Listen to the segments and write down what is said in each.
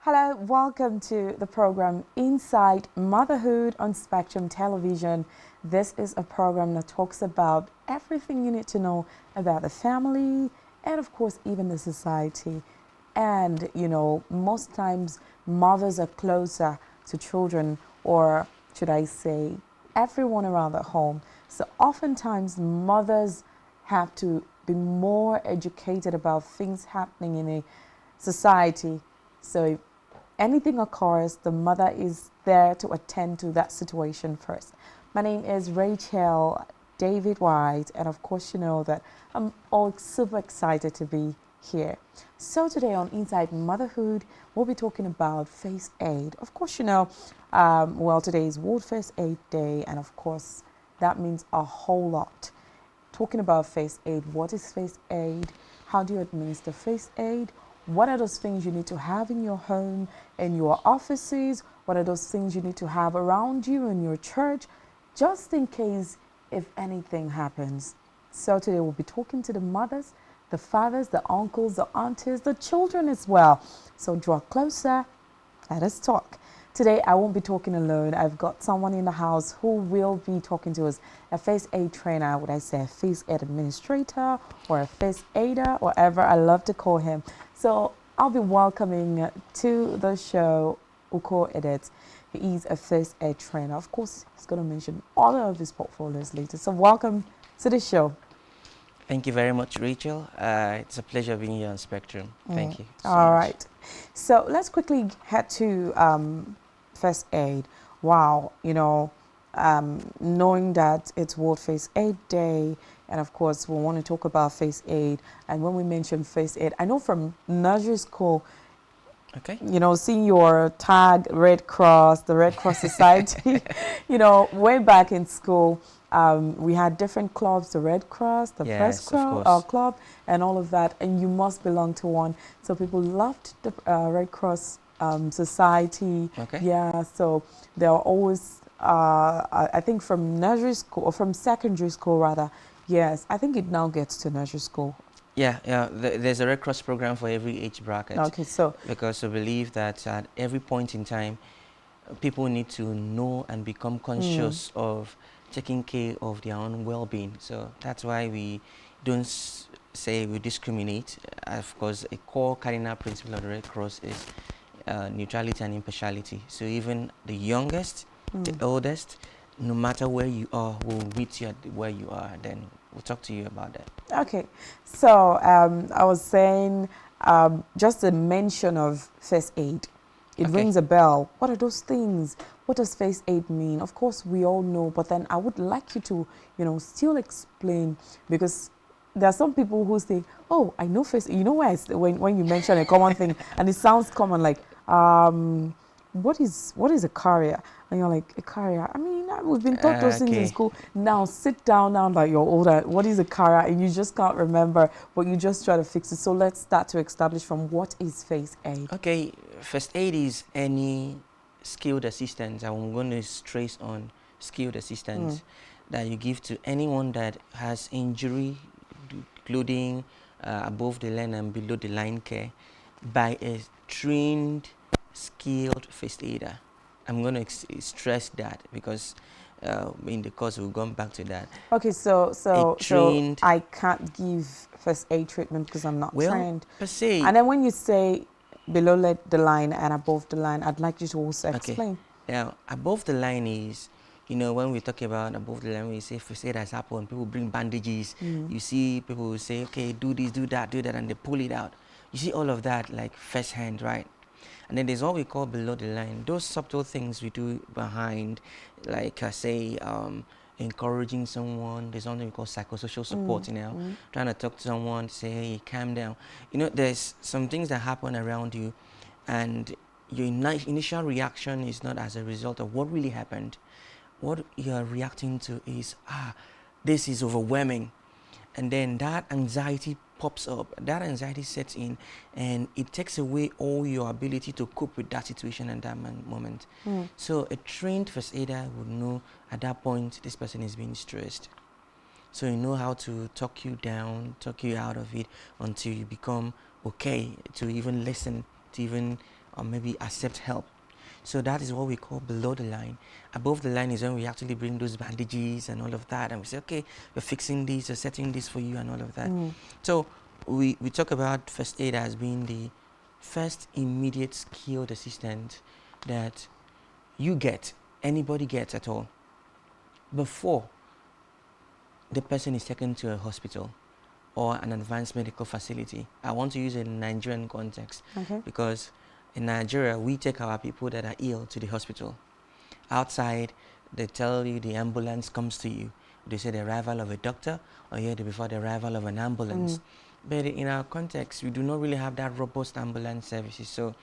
Hello, welcome to the program Inside Motherhood on Spectrum Television. This is a program that talks about everything you need to know about the family and, of course, even the society. And, most times mothers are closer to children, or should I say, everyone around the home. So, oftentimes, mothers have to be more educated about things happening in a society. So, if anything occurs, the mother is there to attend to that situation first. My name is Rachel David White, and of course, you know that I'm all super excited to be here. So, today on Inside Motherhood, we'll be talking about Face Aid. Of course, today is World Face Aid Day, and of course, that means a whole lot. Talking about Face Aid, what is Face Aid? How do you administer Face Aid? What are those things you need to have in your home, in your offices? What are those things you need to have around you in your church, just in case if anything happens? So today we'll be talking to the mothers, the fathers, the uncles, the aunties, the children as well. So draw closer, let us talk. Today I won't be talking alone. I've got someone in the house who will be talking to us, a face aid trainer, would I say a face aid administrator or a face aider, whatever I love to call him. So I'll be welcoming to the show Uko Edit. He is a face aid trainer. Of course, he's going to mention all of his portfolios later. So welcome to the show. Thank you very much, Rachel. It's a pleasure being here on Spectrum. Thank you so All much. right. So let's quickly head to first aid. Wow, knowing that it's World Face Aid Day, and of course we want to talk about face aid. And when we mention face aid, I know from nursery school, Okay. Seeing your tag, Red Cross, the Red Cross Society, way back in school, we had different clubs, the Red Cross, the Yes, First of course. Club, and all of that. And you must belong to one. So people loved the Red Cross Society. Okay. Yeah, so there are always, I think from nursery school, or from secondary school rather, yes, I think it now gets to nursery school. Yeah. There's a Red Cross program for every age bracket. Okay, so because we believe that at every point in time, people need to know and become conscious of taking care of their own well-being. So that's why we don't say we discriminate. Of course, a core cardinal principle of the Red Cross is neutrality and impartiality. So even the youngest, the oldest, no matter where you are, will meet you at where you are. Then we'll talk to you about that. Okay, so I was saying just a mention of first aid. It Okay. rings a bell. What are those things? What does first aid mean? Of course, we all know, but then I would like you to, still explain, because there are some people who say, "Oh, I know first." You know why? When you mention a common thing and it sounds common, like what is a carrier? And you're like, a carrier? I mean, we've been taught those things in Okay. school. Now sit down now that you're older. What is a carrier? And you just can't remember, but you just try to fix it. So let's start to establish from what is face aid. Okay, first aid is any skilled assistance. I'm going to stress on skilled assistance that you give to anyone that has injury, including above the line and below the line care, by a trained, skilled first aider. I'm going to stress that because in the course we've gone back to that. Okay, so trained, I can't give first aid treatment because I'm not trained. Per se. And then when you say below the line and above the line, I'd like you to also explain. Now, above the line is, when we talk about above the line, we say first aid has happened, people bring bandages. You see people will say, okay, do this, do that, and they pull it out. You see all of that like first hand, right? And then there's what we call below the line. Those subtle things we do behind, like encouraging someone. There's something we call psychosocial support, trying to talk to someone, say, hey, calm down. There's some things that happen around you, and your initial reaction is not as a result of what really happened. What you're reacting to is, this is overwhelming. And then that anxiety pops up, that anxiety sets in, and it takes away all your ability to cope with that situation at that moment. So a trained first aider would know at that point this person is being stressed. So you know how to talk you down, talk you out of it until you become okay to even listen, to even or maybe accept help. So that is what we call below the line. Above the line is when we actually bring those bandages and all of that, and we say, okay, we're fixing this, we're setting this for you, and all of that. So we talk about first aid as being the first immediate skilled assistant that you get, anybody gets at all, before the person is taken to a hospital or an advanced medical facility. I want to use a Nigerian context because in Nigeria, we take our people that are ill to the hospital. Outside, they tell you the ambulance comes to you. They say the arrival of a doctor, or before the arrival of an ambulance. But in our context, we do not really have that robust ambulance services. So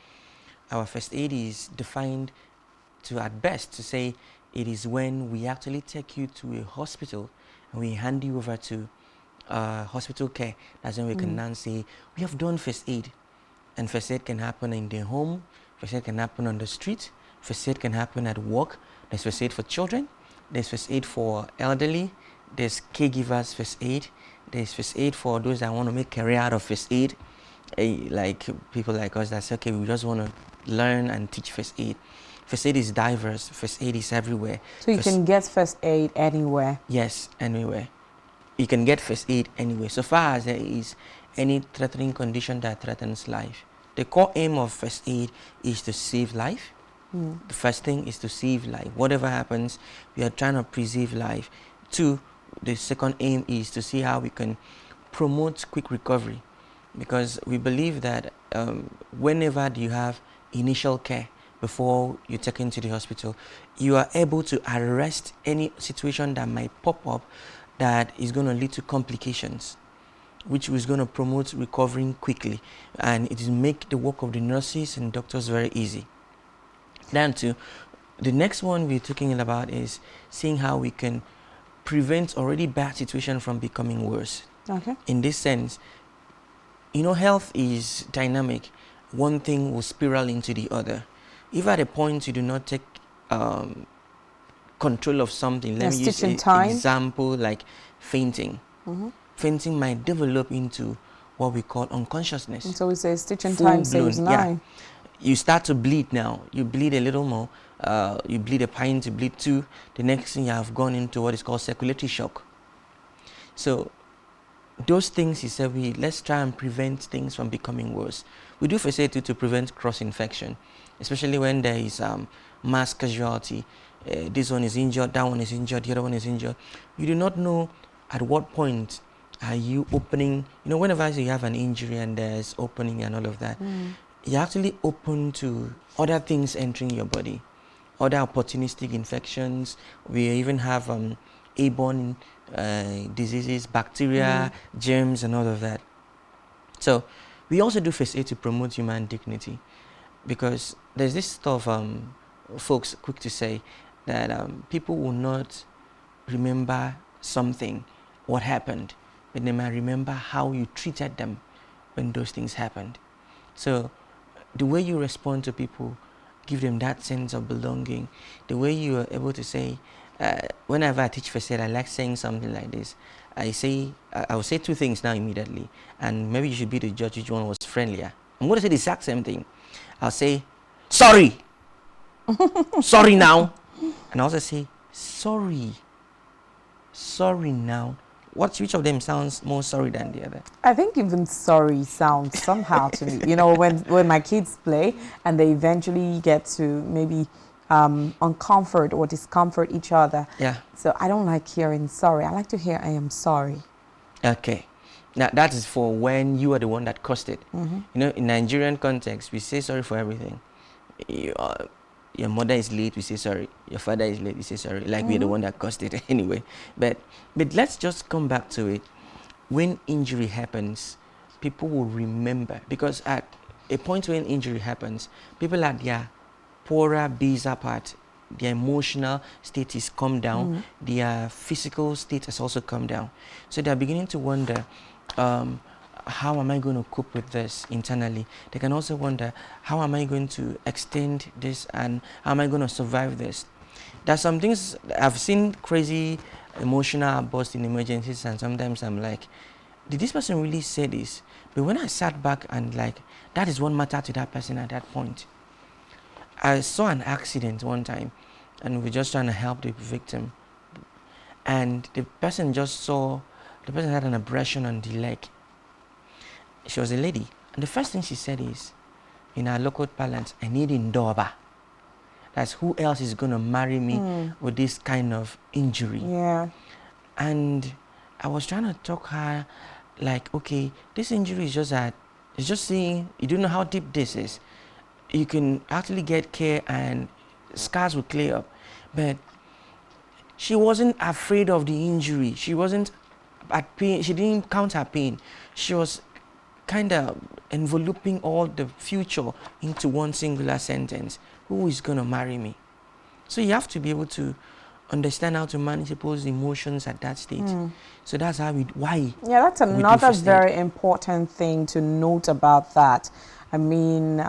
our first aid is defined to, at best, to say it is when we actually take you to a hospital and we hand you over to hospital care. That's when we can now say, we have done first aid. And first aid can happen in the home, first aid can happen on the street, first aid can happen at work. There's first aid for children, there's first aid for elderly, there's caregivers first aid, there's first aid for those that want to make career out of first aid, like people like us that say, okay, we just want to learn and teach first aid. First aid is diverse, first aid is everywhere. So you can get first aid anywhere? Yes, anywhere. You can get first aid anywhere. So far as there is any threatening condition that threatens life. The core aim of first aid is to save life. The first thing is to save life. Whatever happens, we are trying to preserve life. Two, the second aim is to see how we can promote quick recovery, because we believe that whenever you have initial care before you're taken to the hospital, you are able to arrest any situation that might pop up that is going to lead to complications, which is going to promote recovering quickly, and it will make the work of the nurses and doctors very easy. Then too, the next one we're talking about is seeing how we can prevent already bad situation from becoming worse. In this sense, health is dynamic. One thing will spiral into the other. If at a point you do not take control of something, let me use an example like fainting. Fainting might develop into what we call unconsciousness. And so we say stitch in time saves nine. Yeah. You start to bleed now. You bleed a little more. You bleed a pint, you bleed two. The next thing you have gone into what is called circulatory shock. So those things is that let's try and prevent things from becoming worse. We do first aid to prevent cross-infection, especially when there is mass casualty. This one is injured, that one is injured, the other one is injured. You do not know at what point are you opening. Whenever you have an injury and there's opening and all of that, you're actually open to other things entering your body, other opportunistic infections. We even have airborne diseases, bacteria, germs, and all of that. So we also do first aid to promote human dignity, because there's this stuff folks quick to say that people will not remember something, what happened, but they might remember how you treated them when those things happened. So the way you respond to people, give them that sense of belonging. The way you are able to say, whenever I teach first aid, I like saying something like this. I will say two things now immediately, and maybe you should be the judge which one was friendlier. I'm going to say the exact same thing. I'll say, sorry. Sorry now. And I also say, sorry. Sorry now. Which of them sounds more sorry than the other? I think even sorry sounds somehow to me. When my kids play and they eventually get to maybe uncomfort or discomfort each other. Yeah. So I don't like hearing sorry. I like to hear I am sorry. Okay. Now that is for when you are the one that caused it. In Nigerian context, we say sorry for everything. Your mother is late, we say sorry. Your father is late, we say sorry. Like we're the one that caused it anyway. But let's just come back to it. When injury happens, people will remember, because at a point when injury happens, people at their poorer, baser part, their emotional state is come down, their physical state has also come down. So they're beginning to wonder, how am I going to cope with this internally? They can also wonder, how am I going to extend this, and how am I going to survive this? There's some things I've seen crazy emotional outbursts in emergencies, and sometimes I'm like, did this person really say this? But when I sat back and that is what mattered to that person at that point. I saw an accident one time, and we were just trying to help the victim, and the person had an abrasion on the leg. She was a lady, and the first thing she said is, in our local parlance, I need indoba. That's who else is going to marry me with this kind of injury. Yeah. And I was trying to talk her, like, okay, this injury is just that, it's just seeing, you don't know how deep this is. You can actually get care and scars will clear up. But she wasn't afraid of the injury. She wasn't at pain. She didn't count her pain. She was kind of enveloping all the future into one singular sentence. Who is going to marry me? So you have to be able to understand how to manage people's emotions at that stage. So that's how why. Yeah, that's another very important thing to note about that. I mean,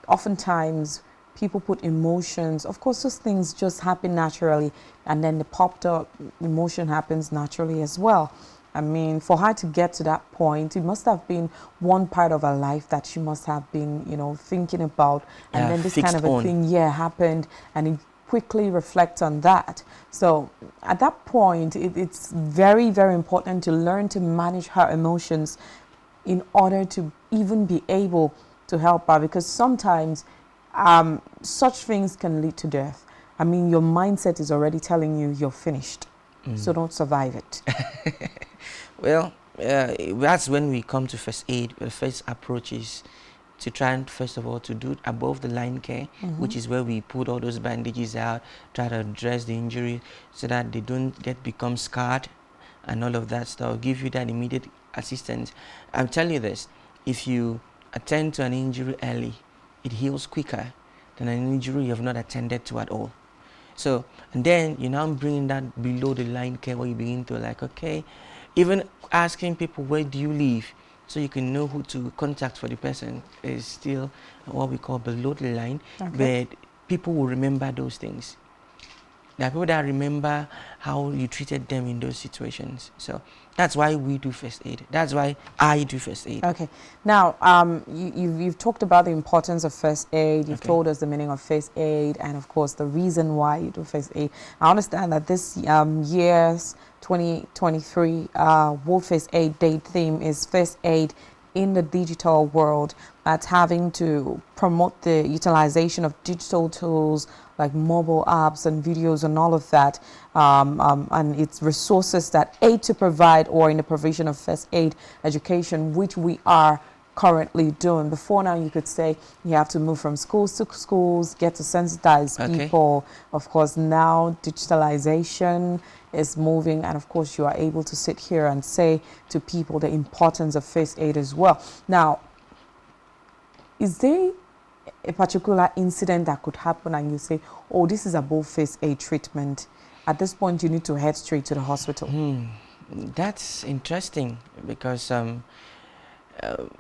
oftentimes people put emotions, of course, those things just happen naturally, and then the popped up emotion happens naturally as well. I mean, for her to get to that point, it must have been one part of her life that she must have been, you know, thinking about. And then this kind of a thing, happened, and it quickly reflects on that. So at that point, it's very, very important to learn to manage her emotions in order to even be able to help her, because sometimes such things can lead to death. I mean, your mindset is already telling you you're finished, so don't survive it. Well, that's when we come to first aid. The first approach is to try and, first of all, to do above the line care, which is where we put all those bandages out, try to address the injury so that they don't become scarred and all of that stuff, give you that immediate assistance. I'll tell you this, if you attend to an injury early, it heals quicker than an injury you have not attended to at all. So, and then you now bring that below the line care where you begin to, like, okay, even asking people, where do you live? So you can know who to contact for the person is still what we call below the line. But people will remember those things. There are people that remember how you treated them in those situations. So that's why we do first aid. That's why I do first aid. Okay. Now, you've talked about the importance of first aid. You've told us the meaning of first aid and, of course, the reason why you do first aid. I understand that this year's 2023 World First Aid Day theme is first aid in the digital world. That's having to promote the utilization of digital tools like mobile apps and videos and all of that, and it's resources that aid to provide or in the provision of first aid education, which we are currently doing. Before now, you could say you have to move from schools to schools, get to sensitize people. Of course, now digitalization is moving, and of course, you are able to sit here and say to people the importance of first aid as well. Now, is there a particular incident that could happen and you say, oh, this is above first aid treatment? At this point, you need to head straight to the hospital. That's interesting because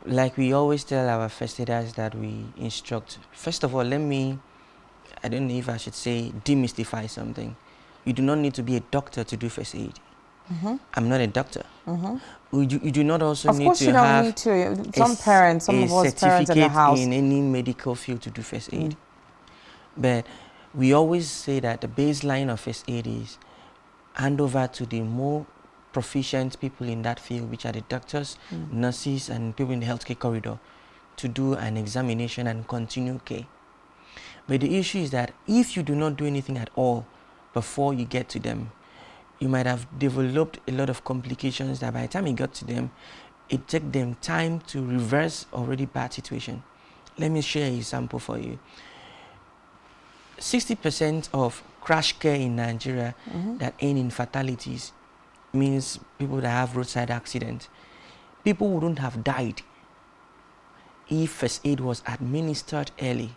like we always tell our first aiders that we instruct, first of all, I don't know if I should say demystify something. You do not need to be a doctor to do first aid. I'm not a doctor. You do not also need to have some parents, some of us parents in the house, in any medical field to do first aid. But we always say that the baseline of first aid is hand over to the more proficient people in that field, which are the doctors, nurses, and people in the healthcare corridor, to do an examination and continue care. But the issue is that if you do not do anything at all before you get to them, you might have developed a lot of complications that by the time you got to them, it took them time to reverse already bad situation. Let me share an example for you. 60% of crash care in Nigeria that end in fatalities means people that have roadside accidents. People wouldn't have died if first aid was administered early.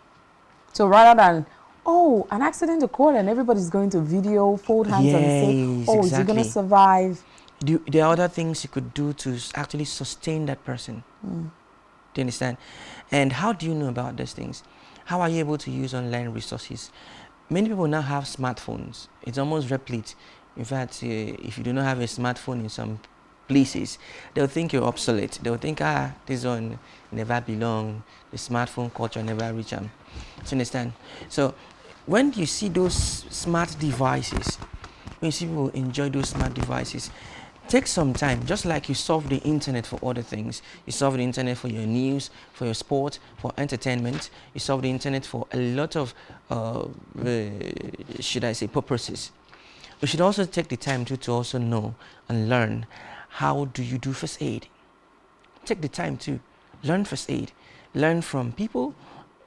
So rather than, oh, an accident occurred and everybody's going to video, fold hands and say, oh, is he going to survive? There are other things you could do to actually sustain that person. Do you understand? And how do you know about these things? How are you able to use online resources? Many people now have smartphones. It's almost replete. In fact, if you do not have a smartphone in some places, they'll think you're obsolete. They'll think, this one never belong. The smartphone culture never reach them. Do you understand? So when you see those smart devices, when you see people enjoy those smart devices, take some time, just like you solve the internet for other things. You solve the internet for your news, for your sport, for entertainment. You solve the internet for a lot of, should I say, purposes. We should also take the time to also know and learn how do you do first aid. Take the time to learn first aid. Learn from people,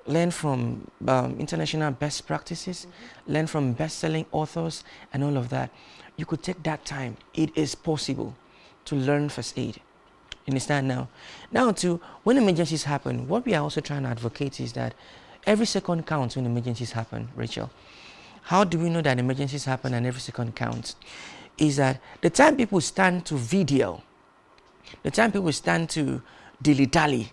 learn from international best practices, learn from best-selling authors and all of that. You could take that time. It is possible to learn first aid. You understand now? Now too, when emergencies happen, what we are also trying to advocate is that every second counts when emergencies happen, Rachel. How do we know that emergencies happen and every second counts? Is that the time people stand to video, the time people stand to dilly-dally,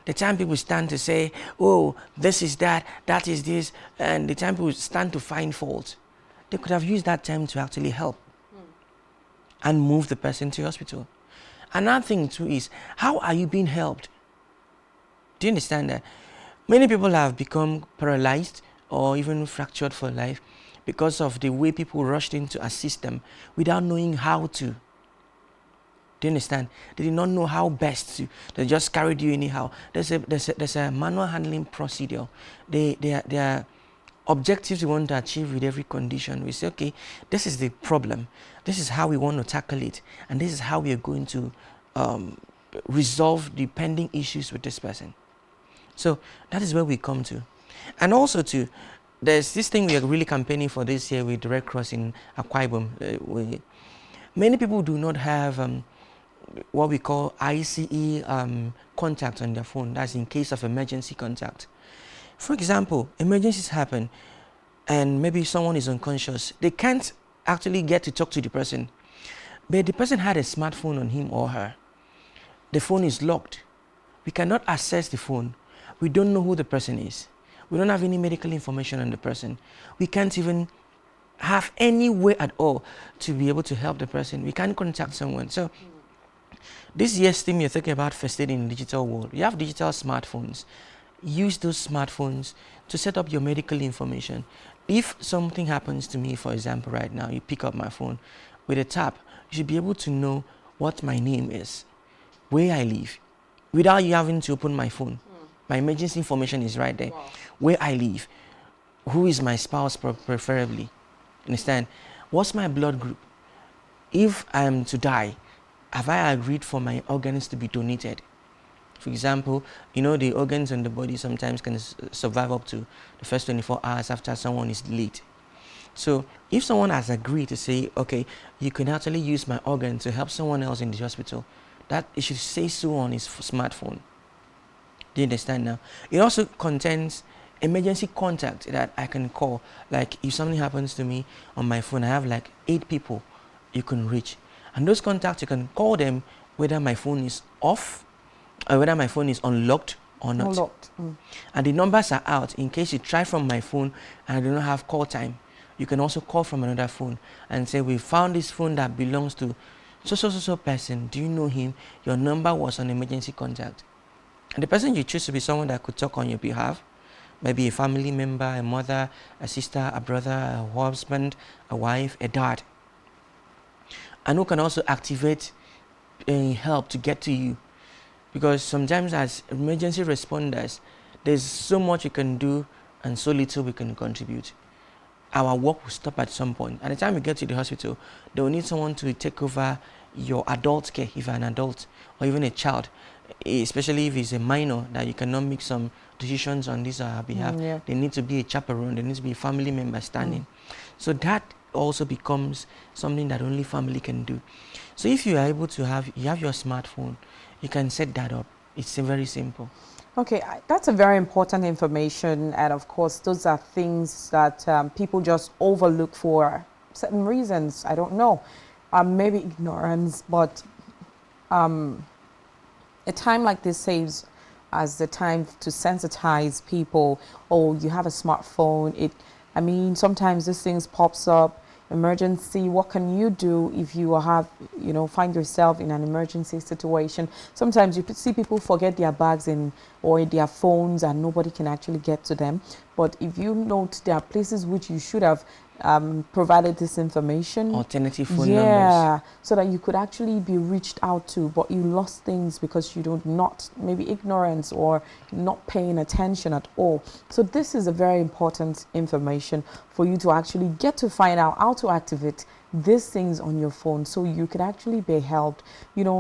the time people stand to say, oh, this is that, that is this, and the time people stand to find fault, they could have used that time to actually help and move the person to hospital. Another thing too is, how are you being helped? Do you understand that? Many people have become paralyzed or even fractured for life because of the way people rushed in to assist them without knowing how to. Do you understand? They did not know how best to. They just carried you anyhow. There's a manual handling procedure. There are objectives we want to achieve with every condition. We say, okay, this is the problem. This is how we want to tackle it. And this is how we are going to resolve the pending issues with this person. So that is where we come to. And also too, there's this thing we are really campaigning for this year with the Red Cross in Akwa Ibom. Many people do not have what we call ICE contact on their phone. That's in case of emergency contact. For example, emergencies happen and maybe someone is unconscious. They can't actually get to talk to the person. But the person had a smartphone on him or her. The phone is locked. We cannot access the phone. We don't know who the person is. We don't have any medical information on the person. We can't even have any way at all to be able to help the person. We can't contact someone. So this year's theme, you're thinking about first aid in the digital world. You have digital smartphones. Use those smartphones to set up your medical information. If something happens to me, for example, right now, you pick up my phone with a tap, you should be able to know what my name is, where I live, without you having to open my phone. My emergency information is right there. Wow. Where I live, who is my spouse preferably, understand? What's my blood group? If I am to die, have I agreed for my organs to be donated? For example, you know, the organs in the body sometimes can survive up to the first 24 hours after someone is late. So if someone has agreed to say, okay, you can actually use my organ to help someone else in the hospital, that it should say so on his smartphone. Do you understand now? It also contains emergency contact that I can call. Like if something happens to me on my phone, I have like 8 people you can reach. And those contacts, you can call them whether my phone is off or whether my phone is unlocked or not. Unlocked. And the numbers are out in case you try from my phone and I do not have call time. You can also call from another phone and say, we found this phone that belongs to so person. Do you know him? Your number was on emergency contact. And the person you choose to be someone that could talk on your behalf, maybe a family member, a mother, a sister, a brother, a husband, a wife, a dad. And who can also activate help to get to you. Because sometimes as emergency responders, there's so much you can do and so little we can contribute. Our work will stop at some point. At the time we get to the hospital, they will need someone to take over your adult care if you're an adult or even a child, especially if it's a minor that you cannot make some decisions on this behalf. Yeah. There needs to be a chaperone, there needs to be a family member standing. So that also becomes something that only family can do. So if you are able to have your smartphone, you can set that up. It's very simple. Okay, that's a very important information, and of course those are things that people just overlook for certain reasons. I don't know, maybe ignorance, but a time like this saves as the time to sensitize people. Oh, you have a smartphone. I mean, sometimes these things pops up. emergency, what can you do if you have, find yourself in an emergency situation. Sometimes you see people forget their bags or their phones and nobody can actually get to them. But if you note there are places which you should have provided this information, alternative phone numbers, so that you could actually be reached out to, but you lost things because you don't, not maybe ignorance or not paying attention at all. So this is a very important information for you to actually get to find out how to activate these things on your phone so you could actually be helped.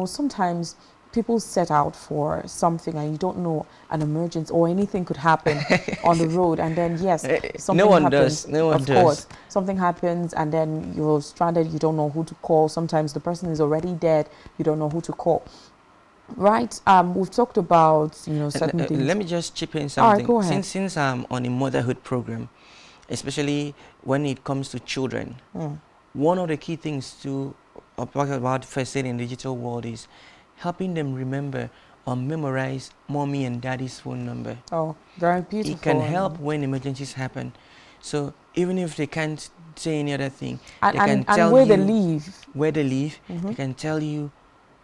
Sometimes people set out for something and you don't know, an emergency or anything could happen on the road, and then something no one happens. does. No one Of does. course, something happens and then you're stranded. You don't know who to call. Sometimes the person is already dead. You don't know who to call. Right. We've talked about certain things. Let me just chip in All right, something. go ahead. Since I'm on a motherhood program, especially when it comes to children, one of the key things to talk about first aid in the digital world is helping them remember or memorize mommy and daddy's phone number. Oh, very beautiful. It can help when emergencies happen. So even if they can't say any other thing, they can tell where you they live. Where they live. They can tell you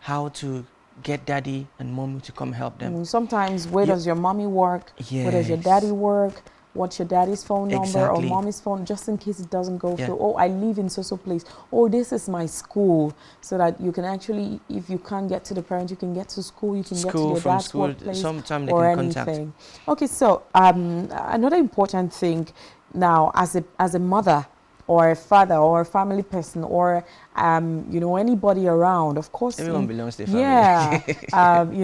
how to get daddy and mommy to come help them. Sometimes where does your mommy work? Yes. Where does your daddy work? What's your daddy's phone number Exactly. or mommy's phone, just in case it doesn't go through. Oh, I live in so place. Oh, this is my school, so that you can actually, if you can't get to the parent, you can get to school. You can get to your dad's workplace sometime they or can anything. Contact. Okay, so another important thing now, as a mother or a father or a family person or anybody around, of course, everyone belongs to family.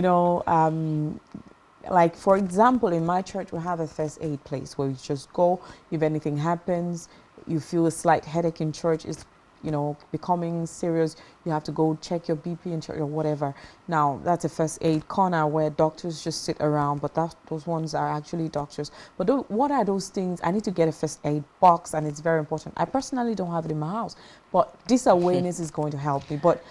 like, for example, in my church, we have a first aid place where you just go. If anything happens, you feel a slight headache in church, it's, becoming serious, you have to go check your BP in church or whatever. Now, that's a first aid corner where doctors just sit around, but those ones are actually doctors. But what are those things? I need to get a first aid box, and it's very important. I personally don't have it in my house, but this awareness is going to help me. But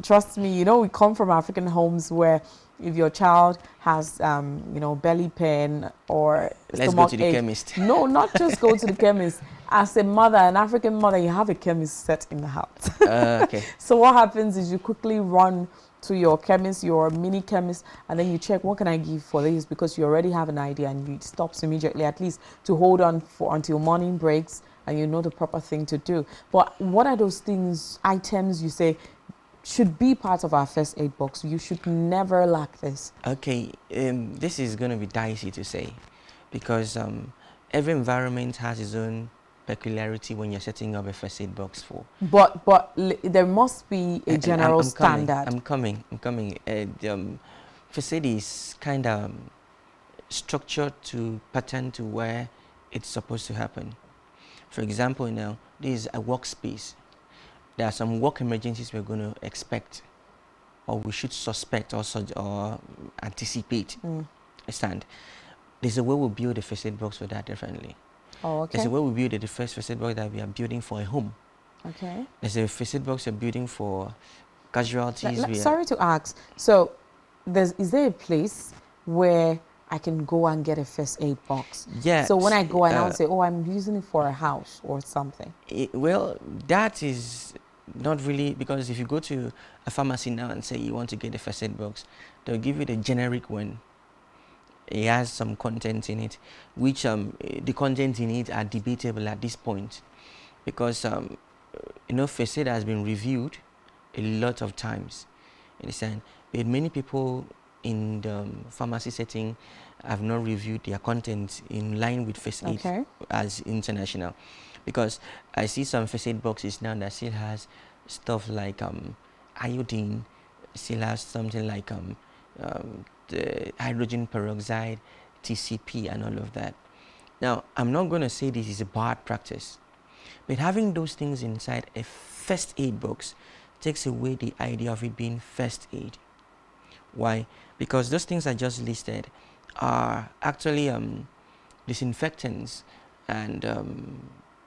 trust me, we come from African homes where if your child has, belly pain or let's stomach go to the ache, chemist. No, not just go to the chemist. As a mother, an African mother, you have a chemist set in the house. Okay. So what happens is you quickly run to your chemist, your mini chemist, and then you check, what can I give for this? Because you already have an idea, and it stops immediately, at least to hold on until morning breaks, and you know the proper thing to do. But what are those things, items you say should be part of our first aid box? You should never lack this. Okay, this is going to be dicey to say, because every environment has its own peculiarity when you're setting up a first aid box for. But there must be a general standard. I'm coming. First aid is kind of structured to pattern to where it's supposed to happen. For example, now this is a workspace. There are some work emergencies we're going to expect, or we should suspect or anticipate. Understand? There's a way we build a first aid box for that differently. Oh, okay. There's a way we build the first aid box that we are building for a home. Okay. There's a first aid box you're building for casualties. Sorry to ask. So, is there a place where I can go and get a first aid box? Yeah. So when I go and I'll say, oh, I'm using it for a house or something. Well, that is not really, because if you go to a pharmacy now and say you want to get a first aid box, they'll give you the generic one. It has some content in it, which the content in it are debatable at this point, because first aid has been reviewed a lot of times. You understand? But many people in the pharmacy setting have not reviewed their content in line with first aid as international, because I see some first aid boxes now that still has stuff like iodine, still has something like the hydrogen peroxide, TCP, and all of that. Now, I'm not going to say this is a bad practice, but having those things inside a first aid box takes away the idea of it being first aid. Why? Because those things I just listed are actually disinfectants and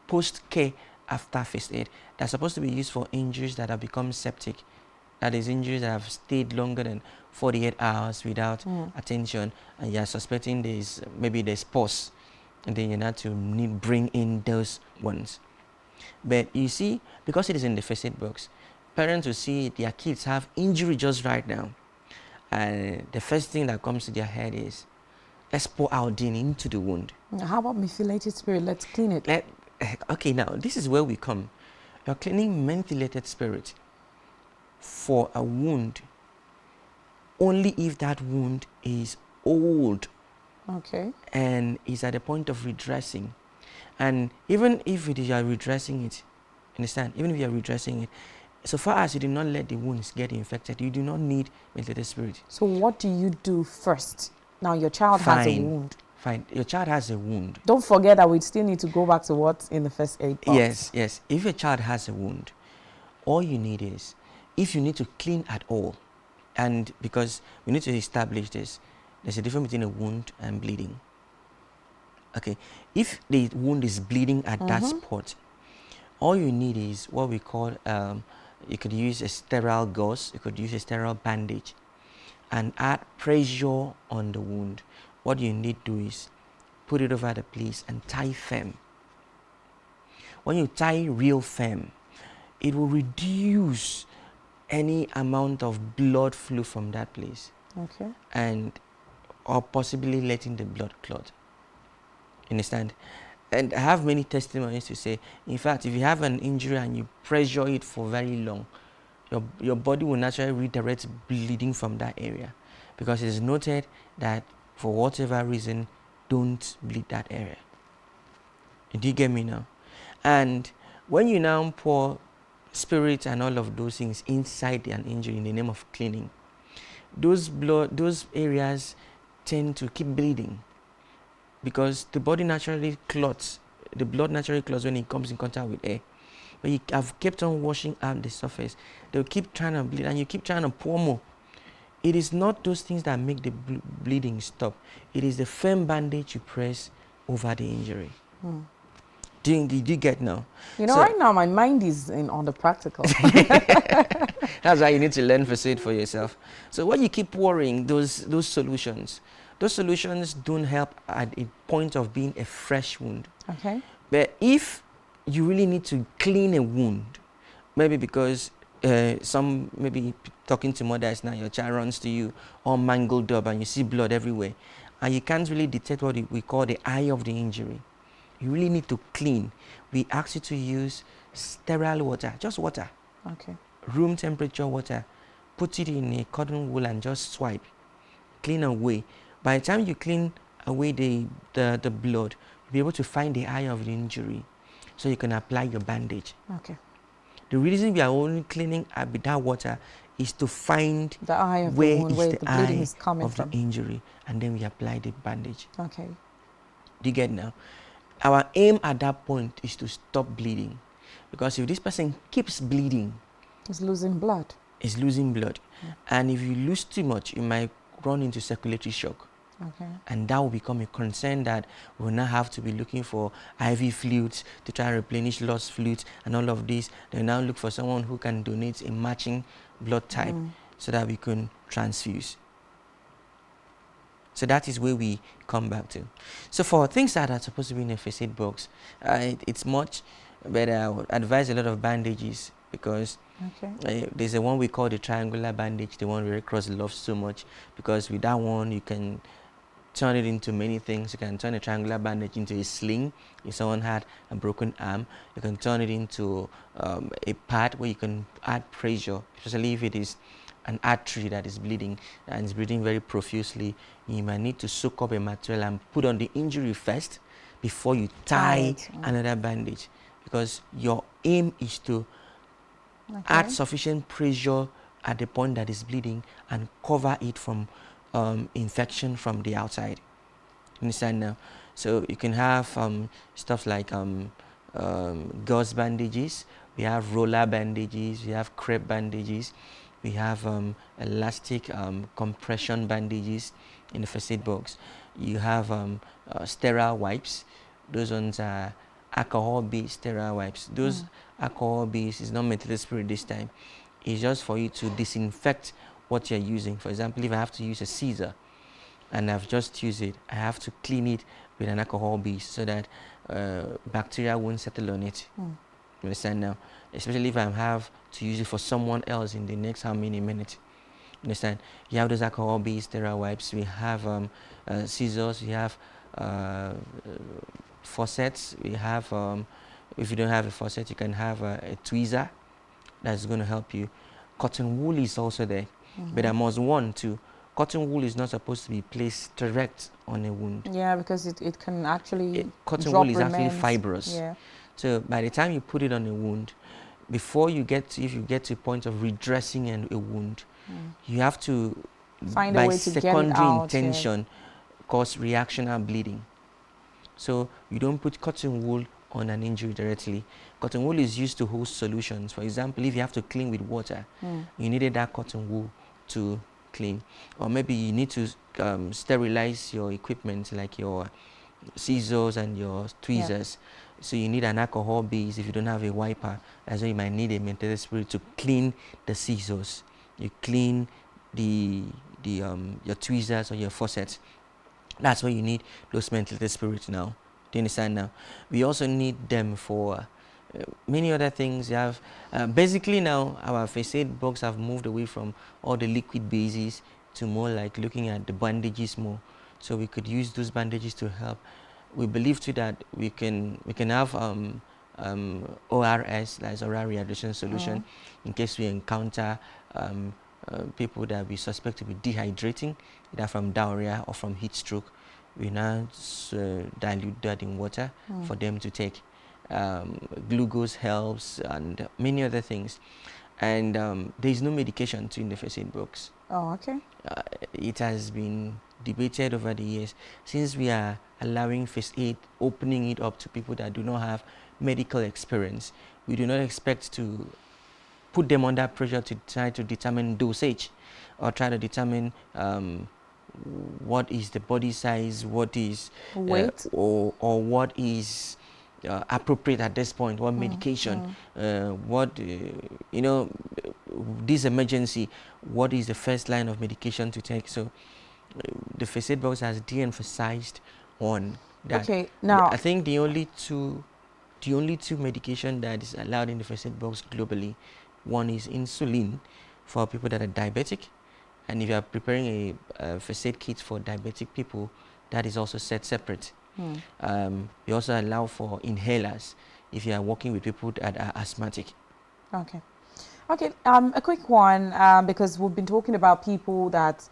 post-care after first aid. They're supposed to be used for injuries that have become septic. That is, injuries that have stayed longer than 48 hours without attention, and you're suspecting maybe there's pus, and then you have to bring in those ones. But you see, because it is in the first aid box, parents will see their kids have injury just right now. And the first thing that comes to their head is, let's pour iodine into the wound. How about methylated spirit? Let's clean it. Okay, now this is where we come. You're cleaning methylated spirit for a wound only if that wound is old. Okay. And is at the point of redressing. And even if you are redressing it, understand, even if you are redressing it, so far as you do not let the wounds get infected, you do not need methylated spirit. So what do you do first? Now your child has a wound. Fine. Your child has a wound. Don't forget that we still need to go back to what's in the first aid box. Yes. If your child has a wound, all you need is, if you need to clean at all, and because we need to establish this, there's a difference between a wound and bleeding. Okay, if the wound is bleeding at that spot, all you need is what we call, you could use a sterile gauze, you could use a sterile bandage, and add pressure on the wound. What you need to do is put it over the place and tie firm. When you tie real firm, it will reduce any amount of blood flow from that place. Okay. Or possibly letting the blood clot. Understand? And I have many testimonies to say, in fact, if you have an injury and you pressure it for very long, your body will naturally redirect bleeding from that area, because it is noted that for whatever reason, don't bleed that area. Do you get me now? And when you now pour spirit and all of those things inside an injury in the name of cleaning, those areas tend to keep bleeding, because the body naturally clots, the blood naturally clots when it comes in contact with air. But you have kept on washing out the surface, they'll keep trying to bleed, and you keep trying to pour more. It is not those things that make the bleeding stop. It is the firm bandage you press over the injury. Did you get now? You know, right now my mind is on the practical. That's why you need to learn first aid for yourself. So when you keep pouring those solutions don't help at a point of being a fresh wound. Okay. But if you really need to clean a wound, maybe because maybe talking to mothers now, your child runs to you all mangled up and you see blood everywhere, and you can't really detect what we call the eye of the injury. You really need to clean. We ask you to use sterile water, just water. Okay. Room temperature water. Put it in a cotton wool and just swipe. Clean away. By the time you clean away the blood, you'll be able to find the eye of the injury, so you can apply your bandage. Okay. The reason we are only cleaning with that water is to find the eye of where the wound, where the bleeding is coming of from. the injury, and then we apply the bandage. Okay. Do you get now? Our aim at that point is to stop bleeding, because if this person keeps bleeding, it's losing blood. It's losing blood. And if you lose too much, you might run into circulatory shock. Okay. And that will become a concern that we'll now have to be looking for IV fluids to try and replenish lost fluids and all of this. They'll now look for someone who can donate a matching blood type so that we can transfuse. So that is where we come back to. So for things that are supposed to be in a first aid box, it's much better. I would advise a lot of bandages, because there's a one we call the triangular bandage, the one Red Cross loves so much, because with that one you can turn it into many things. You can turn a triangular bandage into a sling if someone had a broken arm. You can turn it into a pad where you can add pressure, especially if it is an artery that is bleeding and is bleeding very profusely. You might need to soak up a material and put on the injury first before you tie another bandage, because your aim is to add sufficient pressure at the point that is bleeding and cover it from infection from the outside. Understand now? So you can have stuff like gauze bandages, we have roller bandages, we have crepe bandages, we have elastic compression bandages in the first aid box. You have sterile wipes. Those ones are alcohol-based sterile wipes. Those alcohol-based is not methylated spirit this time. It's just for you to disinfect what you're using. For example, if I have to use a scissor and I've just used it, I have to clean it with an alcohol base so that bacteria won't settle on it. You understand now? Especially if I have to use it for someone else in the next how many minutes. You understand? You have those alcohol-based sterile wipes. We have scissors. We have faucets. We have, if you don't have a faucet, you can have a tweezer that's going to help you. Cotton wool is also there, but I must warn too. Cotton wool is not supposed to be placed direct on a wound. Yeah, because it can actually Cotton wool drop is actually remains. fibrous. Yeah. So by the time you put it on a wound, before you get to, if you get to a point of redressing a wound, you have to, Find a by way to get it secondary out. intention, cause reactional bleeding. So you don't put cotton wool on an injury directly. Cotton wool is used to host solutions. For example, if you have to clean with water, you needed that cotton wool to clean. Or maybe you need to sterilize your equipment like your scissors and your tweezers. So you need an alcohol base. If you don't have a wiper, that's why you might need a methylated spirit to clean the scissors. You clean the your tweezers or your faucets. That's why you need those methylated spirits now. Do you understand now? We also need them for many other things. You have basically now our first aid box have moved away from all the liquid bases to more like looking at the bandages more. So we could use those bandages to help. We believe too that we can have ORS, that's oral rehydration solution, in case we encounter people that we suspect to be dehydrating, either from diarrhea or from heat stroke. We now dilute that in water for them to take. Glucose helps and many other things. And there is no medication too in the first aid box. Oh, okay. It has been debated over the years. Since we are allowing first aid, opening it up to people that do not have medical experience, we do not expect to put them under pressure to try to determine dosage or try to determine what is the body size, what is weight, or what is appropriate at this point, what medication, what you know, this emergency, what is the first line of medication to take. So the first aid box has de-emphasized on that. Okay, now I think the only two medication that is allowed in the first aid box globally, one is insulin for people that are diabetic, and if you are preparing a first aid kit for diabetic people, that is also set separate. We also allow for inhalers if you are working with people that are asthmatic. Okay. Okay, a quick one, because we've been talking about people that,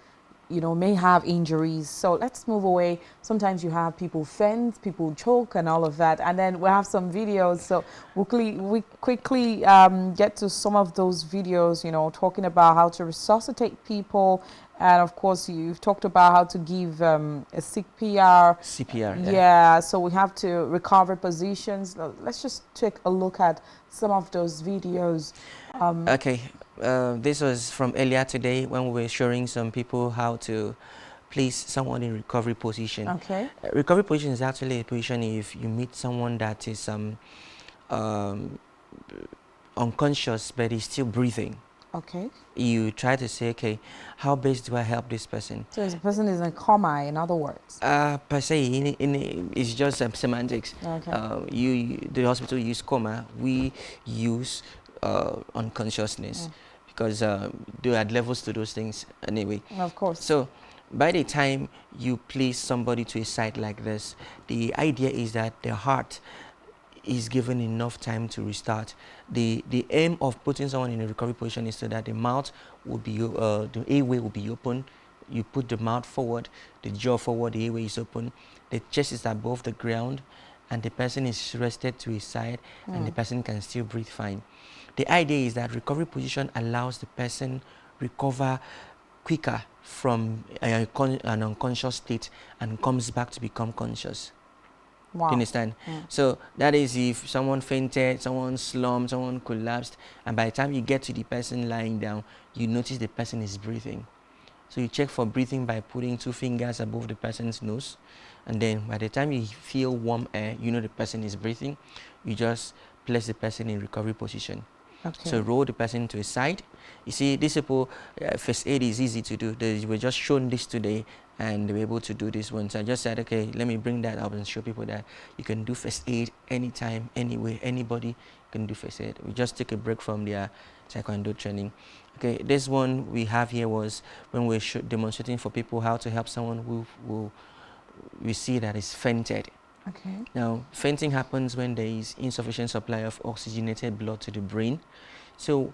you know, may have injuries. So let's move away. Sometimes you have people faint, people choke and all of that. And then we have some videos. So we quickly get to some of those videos, you know, talking about how to resuscitate people. And of course, you've talked about how to give a CPR. CPR. Yeah, so we have to recover positions. Let's just take a look at some of those videos. Okay, this was from earlier today when we were showing some people how to place someone in recovery position. Okay. Recovery position is actually a position if you meet someone that is unconscious but is still breathing. Okay. You try to say, okay, how best do I help this person? So if the person is in coma, in other words. Per se, it's just semantics. Okay. The hospital use coma. We use unconsciousness because there are levels to those things anyway. Of course. So by the time you place somebody to a site like this, the idea is that the heart is given enough time to restart. The aim of putting someone in a recovery position is so that the mouth will be the airway will be open. You put the mouth forward, the jaw forward, the airway is open, the chest is above the ground, and the person is rested to his side, and the person can still breathe fine. The idea is that recovery position allows the person recover quicker from an unconscious state and comes back to become conscious. Wow. Do you understand? So that is if someone fainted, someone slumped, someone collapsed, and by the time you get to the person lying down, you notice the person is breathing. So you check for breathing by putting 2 fingers above the person's nose, and then by the time you feel warm air, you know the person is breathing. You just place the person in recovery position. Okay. So roll the person to a side. You see, these people, first aid is easy to do. They were just shown this today and they were able to do this one. So I just said, okay, let me bring that up and show people that you can do first aid anytime, anywhere, anybody can do first aid. We just took a break from their taekwondo training. Okay, this one we have here was when we're demonstrating for people how to help someone who we see that is fainted. Okay. Now, fainting happens when there is insufficient supply of oxygenated blood to the brain. So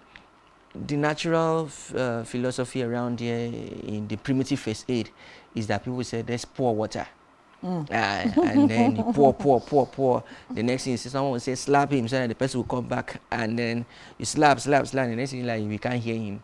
the natural philosophy around here in the primitive first aid is that people say, let's pour water. And then you pour. The next thing is someone will say, slap him, so that the person will come back. And then you slap. And the next thing, like, we can't hear him.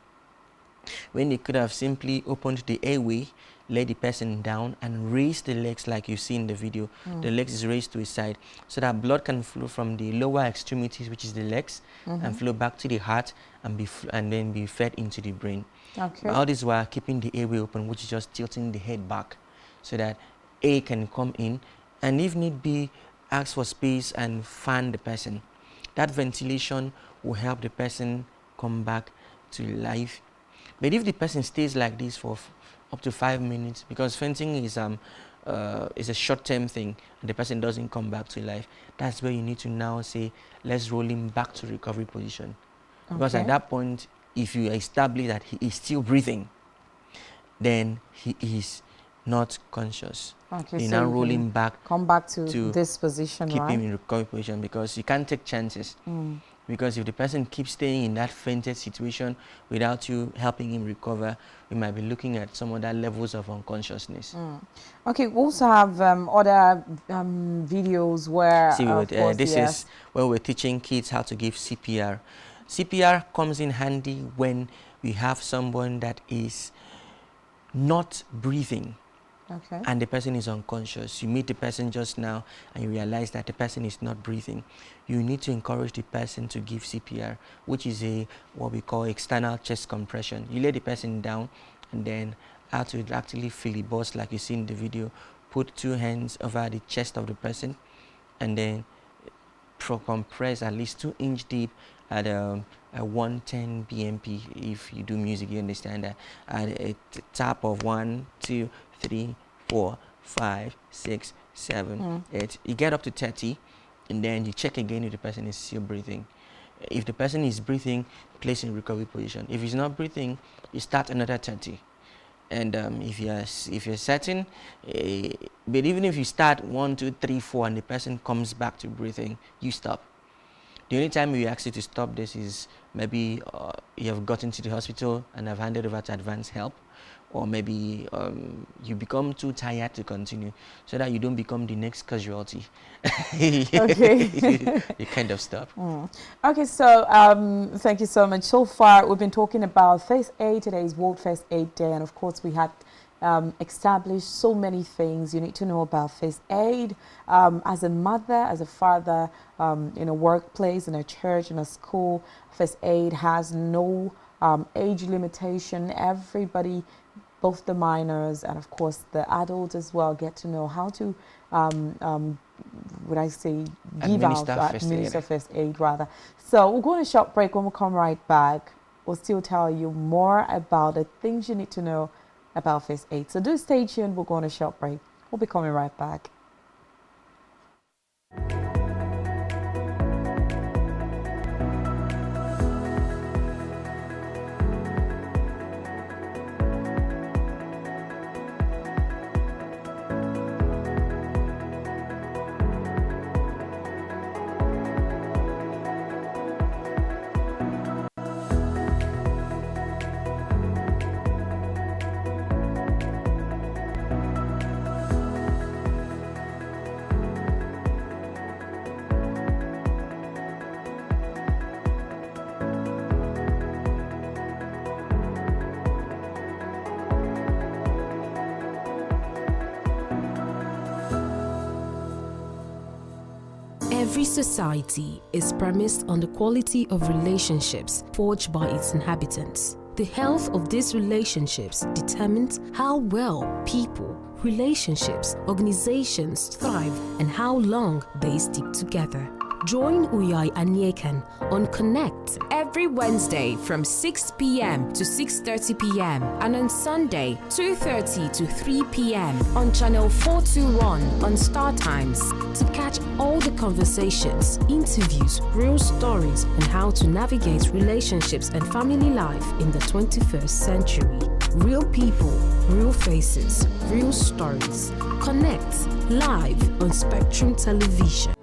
When they could have simply opened the airway, let the person down and raise the legs like you see in the video. The legs is raised to his side so that blood can flow from the lower extremities, which is the legs, and flow back to the heart and then be fed into the brain. Okay. All this while keeping the airway open, which is just tilting the head back so that air can come in, and if need be, ask for space and fan the person. That ventilation will help the person come back to life. But if the person stays like this for up to 5 minutes, because fainting is a short-term thing, and the person doesn't come back to life, that's where you need to now say, let's roll him back to recovery position. Because at that point, if you establish that he is still breathing, then he is not conscious. Okay, You so now you roll can him back come back to this position, keep right? him in recovery position, because you can't take chances. Because if the person keeps staying in that fainted situation without you helping him recover, we might be looking at some other levels of unconsciousness. Okay, we also have other videos where, See, of course, this yes. is when we're teaching kids how to give CPR. CPR comes in handy when we have someone that is not breathing. Okay. And the person is unconscious. You meet the person just now and you realize that the person is not breathing. You need to encourage the person to give CPR, which is what we call external chest compression. You lay the person down and then out to actually filibust like you see in the video. Put 2 hands over the chest of the person and then compress at least 2 inch deep at a 110 BMP. If you do music, you understand that. At a tap of 1, 2, 3, 4, 5, 6, 7, 8. You get up to 30 and then you check again if the person is still breathing. If the person is breathing, place in recovery position. If he's not breathing, you start another 30. And if you're certain, but even if you start 1, 2, 3, 4 and the person comes back to breathing, you stop. The only time we ask you to stop this is maybe you have gotten to the hospital and have handed over to advanced help, or maybe you become too tired to continue, so that you don't become the next casualty. Okay. You kind of stop. Okay, so thank you so much. So far, we've been talking about First Aid. Today is World First Aid Day, and of course, we had established so many things you need to know about first aid as a mother, as a father, in a workplace, in a church, in a school. First aid has no age limitation. Everybody, both the minors and of course the adults as well, get to know how to would I say administer first aid rather. So we'll go on a short break. When we come right back, we'll still tell you more about the things you need to know about first aid. So do stay tuned. We'll go on a short break. We'll be coming right back. Every society is premised on the quality of relationships forged by its inhabitants. The health of these relationships determines how well people, relationships, organizations thrive and how long they stick together. Join Uyai Anyekan on Connect every every Wednesday from 6 p.m. to 6:30 p.m. and on Sunday 2:30 to 3 p.m. on channel 421 on Star Times to catch all the conversations, interviews, real stories, and how to navigate relationships and family life in the 21st century. Real people, real faces, real stories. Connect live on Spectrum Television.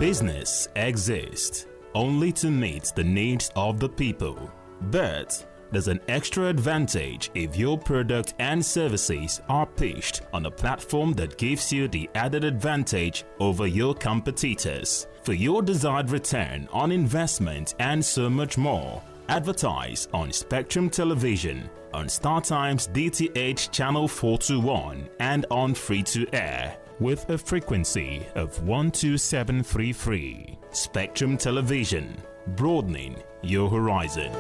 Business exists only to meet the needs of the people. But there's an extra advantage if your product and services are pitched on a platform that gives you the added advantage over your competitors. For your desired return on investment and so much more, advertise on Spectrum Television, on StarTimes DTH Channel 421 and on free-to-air with a frequency of 12733. Spectrum Television, broadening your horizon.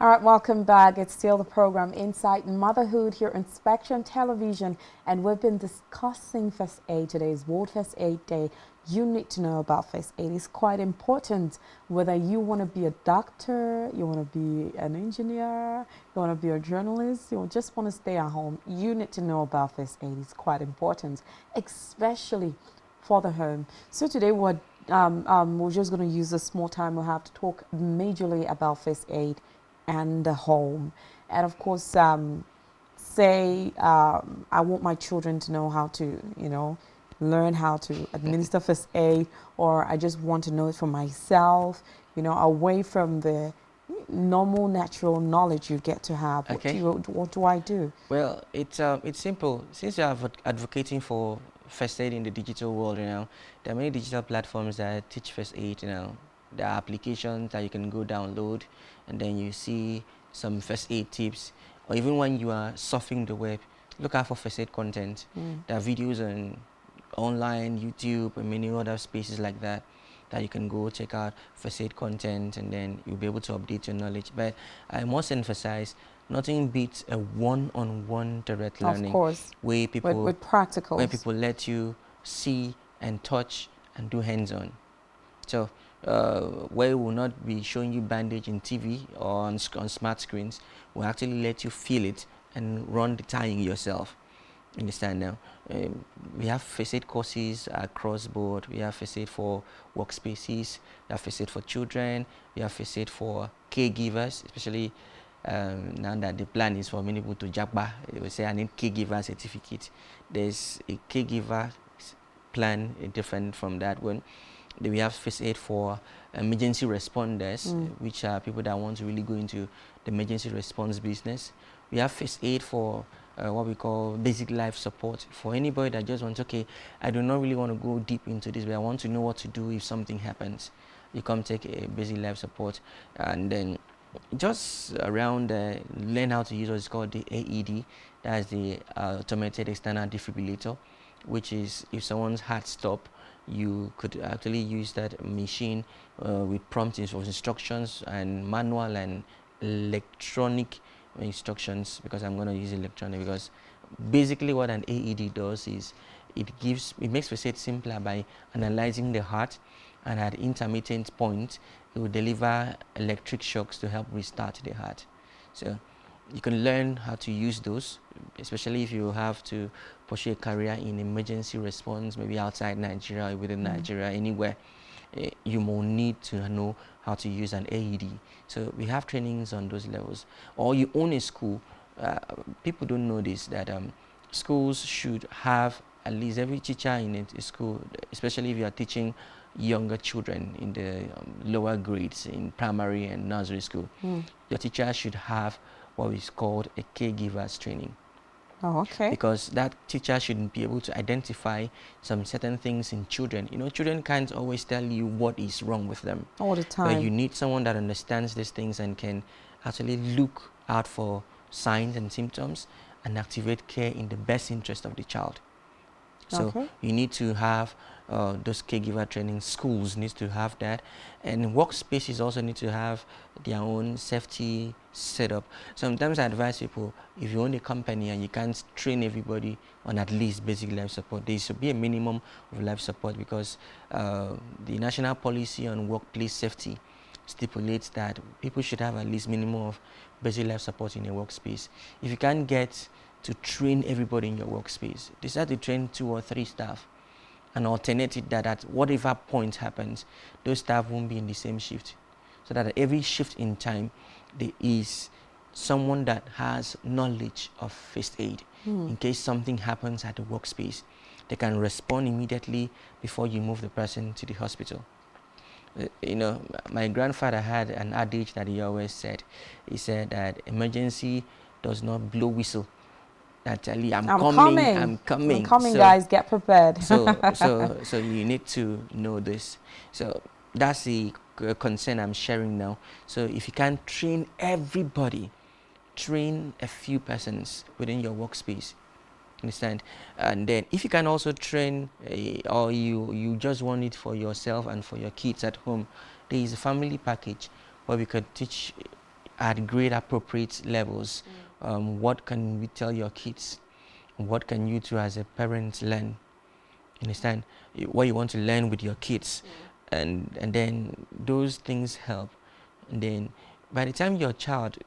All right, welcome back. It's still the program Inside Motherhood here on Spectrum Television, and we've been discussing first aid. Today's World First Aid Day. You need to know about first aid. It's quite important whether you want to be a doctor, you want to be an engineer, you want to be a journalist, you just want to stay at home. You need to know about first aid. It's quite important, especially for the home. So today we're just going to use the small time we have to talk majorly about first aid and the home. And of course, say I want my children to know how to, learn how to administer first aid, or I just want to know it for myself, away from the normal natural knowledge you get to have. Okay. What do I do? Well, it's simple. Since you're advocating for first aid in the digital world, there are many digital platforms that teach first aid. There are applications that you can go download, and then you see some first aid tips. Or even when you are surfing the web, look out for first aid content. There are videos on online, YouTube, and many other spaces like that you can go check out first aid content, and then you'll be able to update your knowledge. But I must emphasize, nothing beats a one-on-one direct learning. Of course. Where people with practicals. Where people let you see and touch and do hands-on. So where we will not be showing you bandage in TV or on smart screens, we'll actually let you feel it and run the tying yourself. Understand now? We have first aid courses across board. We have first aid for workspaces. We have first aid for children. We have first aid for caregivers, especially now that the plan is for many people to jabba. They will say, I need caregiver certificate. There's a caregiver plan different from that one. We have first aid for emergency responders, which are people that want to really go into the emergency response business. We have first aid for what we call basic life support, for anybody that just wants, okay, I do not really want to go deep into this, but I want to know what to do if something happens. You come take a basic life support, and then just around learn how to use what's called the AED. That's the automated external defibrillator, which is if someone's heart stops, you could actually use that machine with prompt instructions and manual and electronic instructions, because I'm going to use electronic, because basically what an AED does is it makes first aid simpler by analyzing the heart, and at intermittent points it will deliver electric shocks to help restart the heart. So you can learn how to use those, especially if you have to pursue a career in emergency response, maybe outside Nigeria or within Nigeria, anywhere. You will need to know how to use an AED. So we have trainings on those levels. Or you own a school. People don't know this, that schools should have at least every teacher in a school, especially if you are teaching younger children in the lower grades in primary and nursery school. Your teacher should have what is called a caregivers training. Oh, okay. Because that teacher should be able to identify some certain things in children. You know, children can't always tell you what is wrong with them. All the But you time. need someone that understands these things and can actually look out for signs and symptoms and activate care in the best interest of the child. So Okay. you need to have those caregiver training. Schools need to have that, and workspaces also need to have their own safety setup. Sometimes I advise people, if you own a company and you can't train everybody on at least basic life support, there should be a minimum of life support, because the national policy on workplace safety stipulates that people should have at least minimum of basic life support in a workspace. If you can't get to train everybody in your workspace, decide to train 2 or 3 staff and alternate it, that at whatever point happens, those staff won't be in the same shift, so that at every shift in time there is someone that has knowledge of first aid. In case something happens at the workspace, they can respond immediately before you move the person to the hospital. You know, my grandfather had an adage that he always said. He said that emergency does not blow whistle. Actually, I'm coming. I'm coming. So, guys, get prepared. so you need to know this. So that's the concern I'm sharing now. So if you can't train everybody, train a few persons within your workspace. Understand? And then if you can also train, or you just want it for yourself and for your kids at home, there is a family package where we could teach at grade appropriate levels. What can we tell your kids? What can you two as a parent learn? Understand? What you want to learn with your kids, and then those things help. And then by the time your child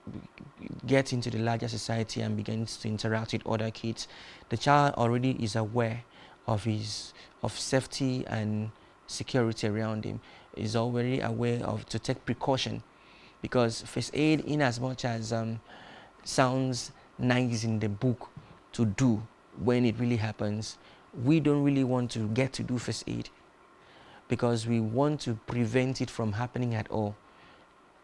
gets into the larger society and begins to interact with other kids, the child already is aware of safety and security around him, is already aware of to take precaution. Because first aid, in as much as sounds nice in the book to do, when it really happens, we don't really want to get to do first aid, because we want to prevent it from happening at all.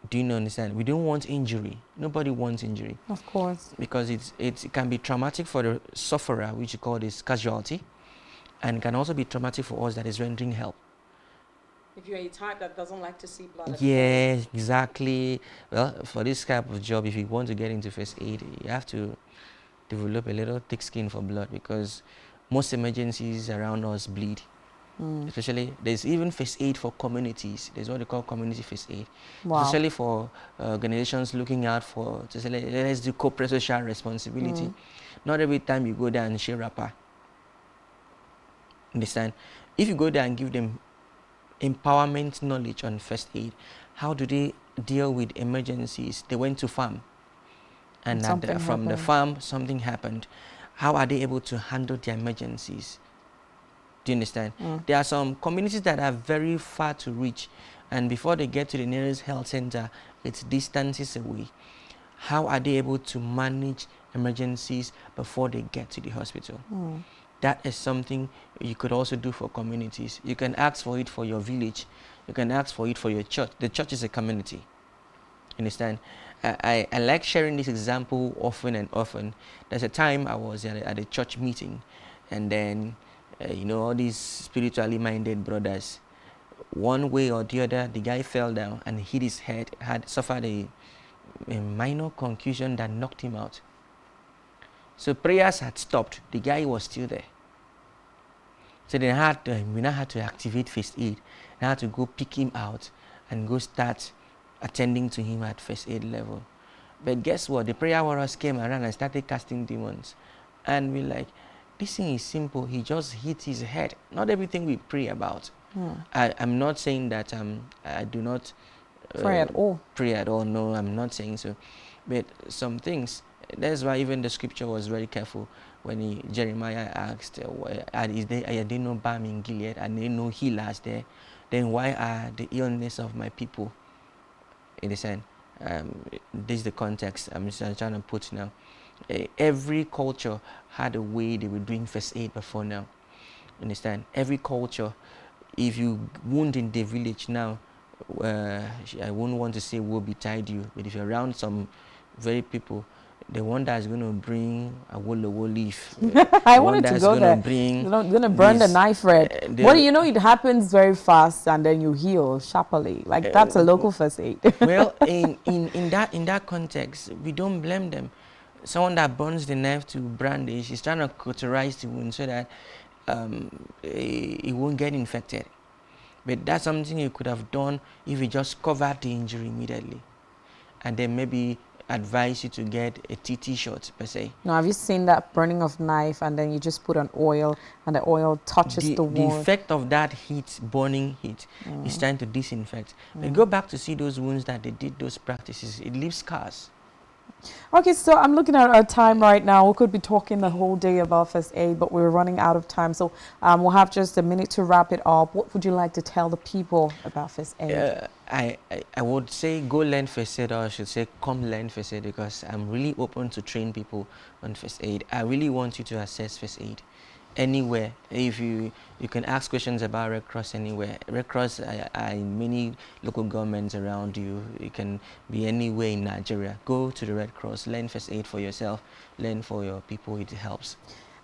Do you understand? We don't want injury. Nobody wants injury. Of course. Because it can be traumatic for the sufferer, which you call this casualty, and can also be traumatic for us that is rendering help. If you're a type that doesn't like to see blood. Yeah, exactly. Well, for this type of job, if you want to get into first aid, you have to develop a little thick skin for blood, because most emergencies around us bleed. Especially, there's even first aid for communities. There's what they call community first aid. Wow. Especially for organizations looking out for, to say, let's do corporate social responsibility. Not every time you go there and share wrapper. Understand? If you go there and give them empowerment knowledge on first aid, how do they deal with emergencies? They went to farm, and from the farm something happened. How are they able to handle their emergencies? Do you understand? There are some communities that are very far to reach, and before they get to the nearest health center, it's distances away. How are they able to manage emergencies before they get to the hospital? That is something you could also do for communities. You can ask for it for your village. You can ask for it for your church. The church is a community. Understand? I like sharing this example often and often. There's a time I was at a church meeting, and then you know, all these spiritually minded brothers, one way or the other, the guy fell down and hit his head, had suffered a minor concussion that knocked him out. So prayers had stopped. The guy was still there. So we now had to activate first aid. I had to go pick him out and go start attending to him at first aid level. But guess what? The prayer warriors came around and started casting demons. And we're like, this thing is simple. He just hit his head. Not everything we pray about. I'm not saying that I do not pray at all. Pray at all. No, I'm not saying so. But some things, that's why even the scripture was very careful when Jeremiah asked, are there no balm in Gilead? Are there no healers there? Then why are the illness of my people? In the sense, this is the context I'm trying to put now. Every culture had a way they were doing first aid before now. Understand? Every culture, if you wound in the village now, I wouldn't want to say woe betide you, but if you're around some very people, the one that's going to bring a wollowo leaf, I the one wanted to that's go going to there. bring You're not gonna burn the this, knife red. What do you know? It happens very fast, and then you heal sharply. Like that's a local first aid. well, in that context, we don't blame them. Someone that burns the knife to brandish is trying to cauterize the wound so that it won't get infected. But that's something you could have done if you just covered the injury immediately, and then maybe advise you to get a TT shot per se. Now, have you seen that burning of knife, and then you just put on oil, and the oil touches the The wound? effect of that heat, burning heat, is trying to disinfect. But go back to see those wounds that they did those practices, it leaves scars. Okay, so I'm looking at our time right now. We could be talking the whole day about first aid, but we're running out of time. So we'll have just a minute to wrap it up. What would you like to tell the people about first aid? I would say go learn first aid, or I should say come learn first aid, because I'm really open to train people on first aid. I really want you to assess first aid anywhere. If you can ask questions about Red Cross anywhere. Red Cross are in many local governments around you. It can be anywhere in Nigeria. Go to the Red Cross, learn first aid for yourself, learn for your people. It helps.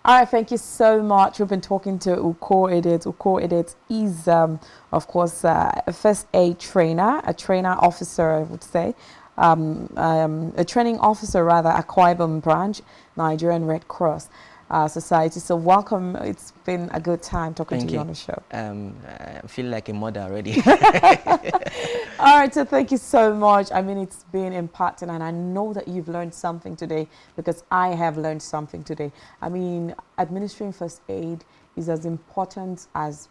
All right, thank you so much. We've been talking to Uko Edit. Uko Edit is, of course, a first aid trainer, a trainer officer, I would say, a training officer, rather, at Akwa Ibom branch, Nigerian Red Cross Society. So welcome. It's been a good time talking to you on the show. I feel like a mother already. All right, so thank you so much. I mean, it's been impacting, and I know that you've learned something today, because I have learned something today. I mean, administering first aid is as important as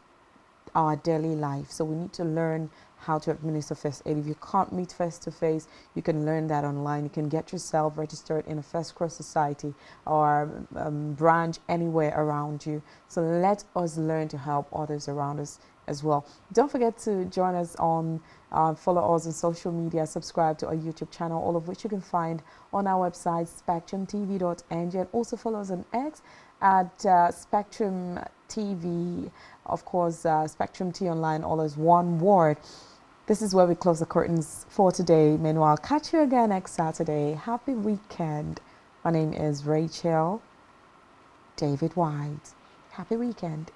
our daily life. So we need to learn how to administer first aid. If you can't meet face to face, you can learn that online. You can get yourself registered in a First Cross Society or branch anywhere around you. So let us learn to help others around us as well. Don't forget to join us on, follow us on social media, subscribe to our YouTube channel, all of which you can find on our website, spectrumtv.ng, and also follow us on X at Spectrum TV, of course, Spectrum T Online, all as one word. This is where we close the curtains for today. Meanwhile, catch you again next Saturday. Happy weekend. My name is Rachel David White. Happy weekend.